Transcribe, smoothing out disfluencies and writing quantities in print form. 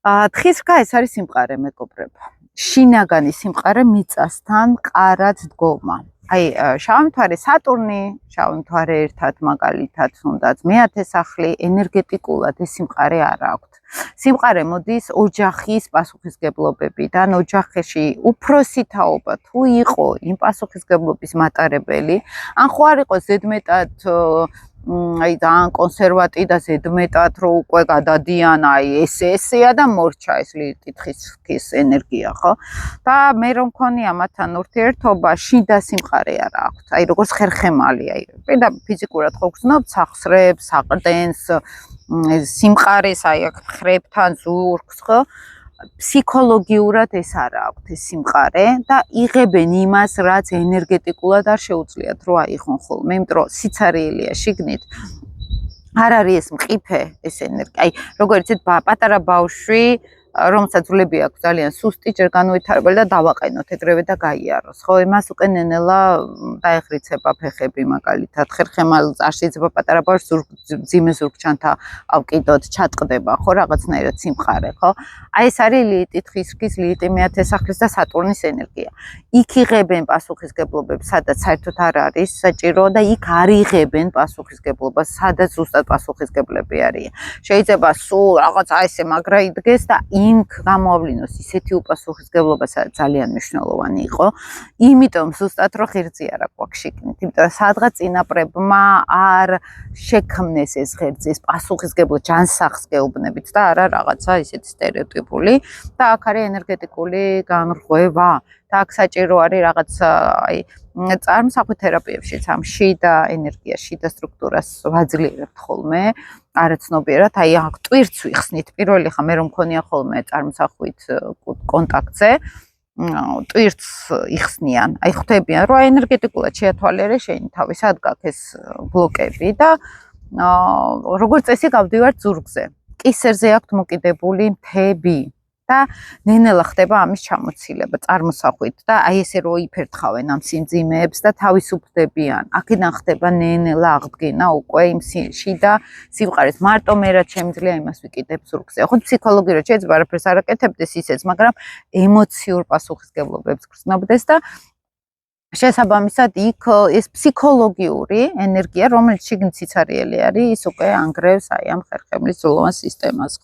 თხის რქა ეს არის სიმყარე, მეგობრებო. შინაგანი სიმყარე მიწასთან მყარად დგომა. აი, შავი მთვარე სატურნი, შავი მთვარე ერთად მაგალითად თუნდაც მეათე სახლი ენერგეტიკულად ეს სიმყარე არ აქვთ. სიმყარე მოდის ოჯახის პასუხისგებლობებიდან, ოჯახში უფროსი თაობა თუ იყო იმ პასუხისგებლობის მატარებელი, ან ხო არ იყო ზედმეტად აი ძალიან კონსერვატი და ზედმეტად რო უკვე გადადიან აი ესეა და მორჩა ეს ლილითის ენერგია ხო და მე რომ მქონია მათთან ურთიერთობა შიდა სიმყარე არ აქვს აი როგორც ხერხემალი აი პირდა ფიზიკურად ხო გრძნობ სახსრებს საყრდენს სიმყარეს აი აქ ხრებთან ზურგს ხო ფსიქოლოგიურად ეს არ აქვს ეს სიმყარე და იღებენ იმას რაც ენერგეტიკულად არ შეუძლიათ რომ აიღონ ხოლმე იმიტომ რომ სიცარიელია შიგნით არ არის ეს მყიფე ეს ენერგია აი როგორ იცით პატარა ბავშვი რომელსაც ძლები აქვს ძალიან სუსტი ჯერ განუვითარებელი და დავაყენოთ ეგრევე და გაიაროს ხო იმას უკვე ნენელა დაეხრიცება ფეხები მაგალითად ხერხემალს არ შეიძლება პატარა ბავშვს ძიმე ზურგჩანთა ავკიდოთ ჩატყდება ხო რაღაცნაირად სიმყარე ხო აი ეს არის ლილითი თხისქის ლილითი მეათე სახლის და სატურნის ენერგია იქ იღებენ პასუხისგებლობებს სადაც საერთოდ არ არის საჭირო და იქ არ იღებენ პასუხისგებლობას სადაც ზუსტად პასუხისგებლები არიან შეიძლება სულ რაღაც აი ესე მაგრა იდგეს და იქ გამოავლინოს ისეთი უპასუხისგებლობა ძალიან მნიშვნელოვანი იყო იმიტომ ზუსტად რომ ღერძი არ აქვს შიგნით იმიტომ რომ სადღაც წინაპრებმა არ შექმნეს ეს ღერძი ეს პასუხისგებლობა ჯანსაღს გეუბნებით და არა რაღაცა ისეთი სტერეოტიპული და აქ არის ენერგეტიკული განრღვევა და აქ საჭირო არის რაღაც აი წარმოსახვით თერაპიებშიც ამ შიდა ენერგია შიდა სტრუქტურას ვაძლიერებთ ხოლმე არაცნობიერად აი აქ ტვირთს ვიხსნით პირველი ხა მე რომ მქონია ხოლმე წარმოსახვით კონტაქტზე ტვირთს იხსნიან აი ხვდებიან რომ ენერგეტიკულად შეათვალიერე შენი თავი სად გაქვს ეს ბლოკები და როგორც წესი გავდივართ ზურგზე კისერზე აქვთ მოკიდებული მთები და ნენელა ხდება ამის ჩამოცილება წარმოსახვით და აი ესე რო იფერთხავენ ამ სიმძიმეებს და თავისუფლდებიან აქედან ხდება ნენელა აღდგენა უკვე იმ შიდა სიმყარეს მარტო მე რაც შემიძლია იმას ვიკიდებ ზურგზე ხო ფსიქოლოგიურად შეიძლება არაფერს არ აკეთებდეს ისეც მაგრამ ემოციურ პასუხისგებლობებს გრძნობდეს და შესაბამისად იქ ეს ფსიქოლოგიური ენერგია რომელიც შიგნით სიცარიელი არის ის უკვე ანგრევს აი ამ ხერხემლის ძვლოვან სისტემას ხო